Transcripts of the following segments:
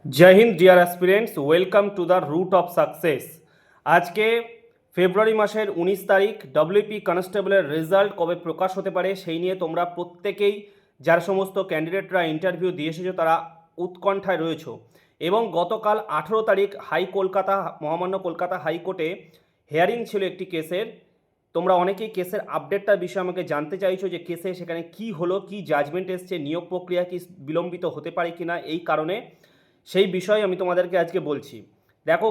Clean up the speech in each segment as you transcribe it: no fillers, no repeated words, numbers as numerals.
जय हिंद dear aspirants welcome to the route of success. आज के ফেব্রুয়ারি মাসের 19 তারিখ ডব্লিউপি কনস্টেবলের রেজাল্ট কবে প্রকাশ হতে পারে সেই নিয়ে তোমরা প্রত্যেকেই যার সমস্ত ক্যান্ডিডেটরা ইন্টারভিউ দিয়ে এসেছো তারা উৎকণ্ঠায় রয়েছো। এবং গতকাল 18 তারিখ মহামান্য কলকাতা হাইকোর্টে হিয়ারিং ছিল একটি কেসের। তোমরা অনেকেই কেসের আপডেটটার বিষয়ে আমাকে জানতে চাইছো যে কেসে সেখানে কি হলো, কি জাজমেন্ট এসছে, নিয়োগ প্রক্রিয়া কি বিলম্বিত হতে পারে কিনা। এই কারণে সেই বিষয়ে আমি তোমাদেরকে আজকে বলছি। দেখো,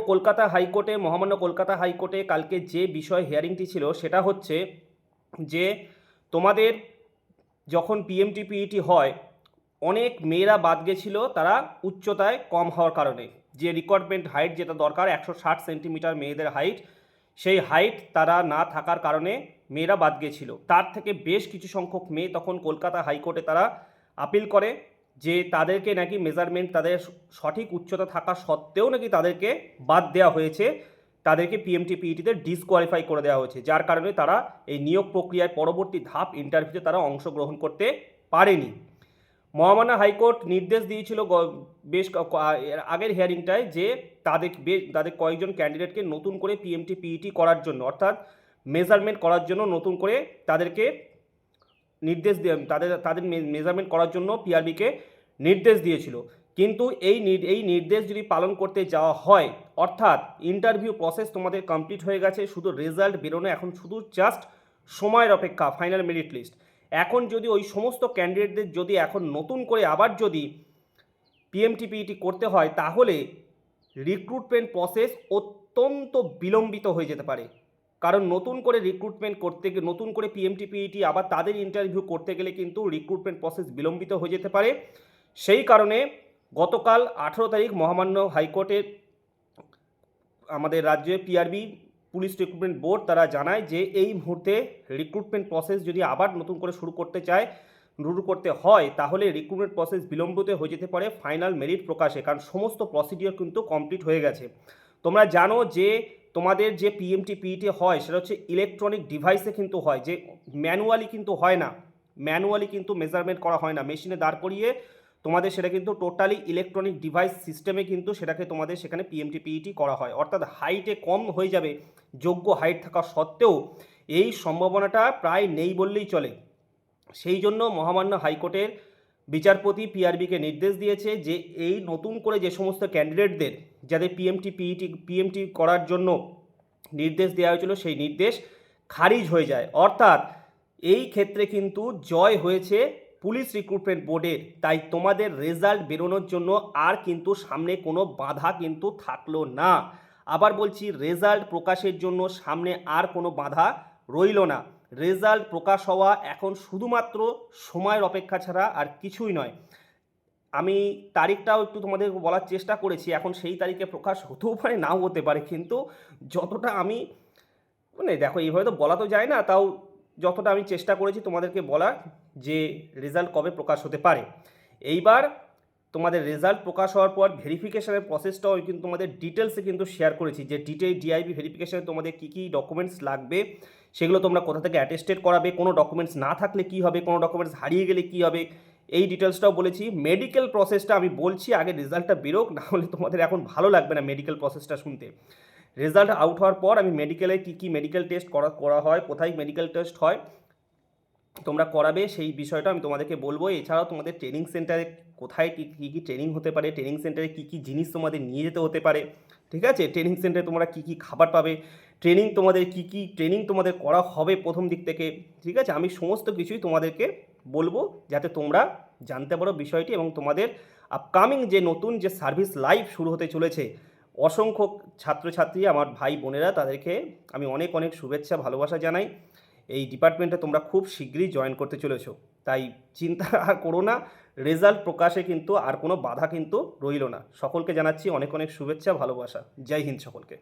মহামান্য কলকাতা হাইকোর্টে কালকে যে বিষয় হিয়ারিংটি ছিল সেটা হচ্ছে যে তোমাদের যখন পিএমটি হয় অনেক মেয়েরা বাদ গেছিল তারা উচ্চতায় কম হওয়ার কারণে। যে রিকোয়ারমেন্ট হাইট যেটা দরকার 160 সেন্টিমিটার মেয়েদের হাইট, সেই হাইট তারা না থাকার কারণে মেয়েরা বাদ গেছিল। তার থেকে বেশ কিছু সংখ্যক মেয়ে তখন কলকাতা হাইকোর্টে তারা আপিল করে যে তাদেরকে নাকি মেজারমেন্ট তাদের সঠিক উচ্চতা থাকা সত্ত্বেও নাকি তাদেরকে বাদ দেওয়া হয়েছে, তাদেরকে পিএমটিতে ডিসকোয়ালিফাই করে দেওয়া হয়েছে, যার কারণে তারা এই নিয়োগ প্রক্রিয়ায় পরবর্তী ধাপ ইন্টারভিউতে তারা অংশগ্রহণ করতে পারেনি। মহামান্য হাইকোর্ট নির্দেশ দিয়েছিল বেশ আগের হিয়ারিংটায় যে তাদের কয়েকজন ক্যান্ডিডেটকে নতুন করে পিএমটি করার জন্য, অর্থাৎ মেজারমেন্ট করার জন্য নতুন করে তাদেরকে নির্দেশ তাদের মেজারমেন্ট করার জন্য পিআরবিকে নির্দেশ দিয়েছিল। কিন্তু এই নির্দেশ যদি পালন করতে যাওয়া হয়, অর্থাৎ ইন্টারভিউ প্রসেস তোমাদের কমপ্লিট হয়ে গেছে, শুধু রেজাল্ট বেরোনো এখন শুধু জাস্ট সময়ের অপেক্ষা, ফাইনাল মেরিট লিস্ট। এখন যদি ওই সমস্ত ক্যান্ডিডেটদের যদি এখন নতুন করে আবার যদি পিএমটি করতে হয় তাহলে রিক্রুটমেন্ট প্রসেস অত্যন্ত বিলম্বিত হয়ে যেতে পারে। কারণ নতুন করে রিক্রুটমেন্ট করতে গেলে, নতুন করে পিএমটি আবার তাদের ইন্টারভিউ করতে গেলে কিন্তু রিক্রুটমেন্ট প্রসেস বিলম্বিত হয়ে যেতে পারে। সেই কারণে গতকাল 18 তারিখ মহামান্য হাইকোর্টের আমাদের রাজ্যের পিআরবি পুলিশ রিক্রুটমেন্ট বোর্ড তারা জানায় যে এই মুহূর্তে রিক্রুটমেন্ট প্রসেস যদি আবার নতুন করে শুরু করতে হয় তাহলে রিক্রুটমেন্ট প্রসেস বিলম্বিত হয়ে যেতে পারে ফাইনাল মেরিট প্রকাশে, কারণ সমস্ত প্রসিডিওর কিন্তু কমপ্লিট হয়ে গেছে। তোমরা জানো যে তোমাদের যে পিএমটি হয় সেটা হচ্ছে ইলেকট্রনিক ডিভাইসে কিন্তু হয়, যে ম্যানুয়ালি কিন্তু হয় না, ম্যানুয়ালি কিন্তু মেজারমেন্ট করা হয় না, মেশিনে দাঁড় করিয়ে তোমাদের সেটা কিন্তু টোটালি ইলেকট্রনিক ডিভাইস সিস্টেমে কিন্তু সেটাকে তোমাদের সেখানে পিএমটি করা হয়। অর্থাৎ হাইটে কম হয়ে যাবে যোগ্য হাইট থাকা সত্ত্বেও, এই সম্ভাবনাটা প্রায় নেই বললেই চলে। সেই জন্য মহামান্য হাইকোর্টের বিচারপতি পিআরবিকে নির্দেশ দিয়েছে যে এই নতুন করে যে সমস্ত ক্যান্ডিডেটদের যাদের পিএমটি করার জন্য নির্দেশ দেওয়া হয়েছিল সেই নির্দেশ খারিজ হয়ে যায়। অর্থাৎ এই ক্ষেত্রে কিন্তু জয় হয়েছে পুলিশ রিক্রুটমেন্ট বোর্ডের। তাই তোমাদের রেজাল্ট বেরোনোর জন্য আর কিন্তু সামনে কোনো বাধা কিন্তু থাকলো না। আবার বলছি, রেজাল্ট প্রকাশের জন্য সামনে আর কোনো বাধা রইল না। রেজাল্ট প্রকাশ হওয়া এখন শুধুমাত্র সময়ের অপেক্ষা ছাড়া আর কিছুই নয়। আমি তারিখটাও একটু তোমাদের বলার চেষ্টা করেছি, এখন সেই তারিখে প্রকাশ হতেও পারে নাও হতে পারে, কিন্তু যতটা আমি দেখো এইভাবে তো বলা তো যায় না, তাও যতটা আমি চেষ্টা করেছি তোমাদেরকে বলার যে রেজাল্ট কবে প্রকাশ হতে পারে। এইবার তোমাদের রেজাল্ট প্রকাশ হওয়ার পর ভেরিফিকেশনের প্রসেসটাও কিন্তু তোমাদের ডিটেলসে কিন্তু শেয়ার করেছি, যে ডিআইবি ভেরিফিকেশনে তোমাদের কী কী ডকুমেন্টস লাগবে, সেগুলো তোমরা কোথা থেকে অ্যাটেস্টেড করাবে, কোনো ডকুমেন্টস না থাকলে কী হবে, কোনো ডকুমেন্টস হারিয়ে গেলে কী হবে, এই ডিটেলসটাও বলেছি। মেডিকেল প্রসেসটা আমি বলছি আগে রেজাল্টটা বেরোক, না হলে তোমাদের এখন ভালো লাগবে না মেডিকেল প্রসেসটা শুনতে। রেজাল্ট আউট হওয়ার পর আমি মেডিকেলে কী মেডিকেল টেস্ট করা হয়, কোথায় মেডিকেল টেস্ট হয় তোমরা করাবে সেই বিষয়টা আমি তোমাদেরকে বলবো। এছাড়াও তোমাদের ট্রেনিং সেন্টারে কোথায় কী ট্রেনিং হতে পারে, ট্রেনিং সেন্টারে কী জিনিস তোমাদের নিয়ে যেতে হতে পারে, ঠিক আছে, ট্রেনিং সেন্টারে তোমরা কী খাবার পাবে, ট্রেনিং তোমাদের করা হবে প্রথম দিক থেকে, ঠিক আছে, আমি সমস্ত কিছুই তোমাদেরকে বলবো যাতে তোমরা জানতে পারো বিষয়টি। এবং তোমাদের আপকামিং যে নতুন যে সার্ভিস লাইফ শুরু হতে চলেছে, অসংখ্য ছাত্রছাত্রী আমার ভাই বোনেরা তাদেরকে আমি অনেক অনেক শুভেচ্ছা ভালোবাসা জানাই। এই ডিপার্টমেন্টে তোমরা খুব শীঘ্রই জয়েন করতে চলেছো, তাই চিন্তা আর করো না, রেজাল্ট প্রকাশে কিন্তু আর কোনো বাধা কিন্তু রইল না। সকলকে জানাচ্ছি অনেক অনেক শুভেচ্ছা ভালোবাসা। জয় হিন্দ সকলকে।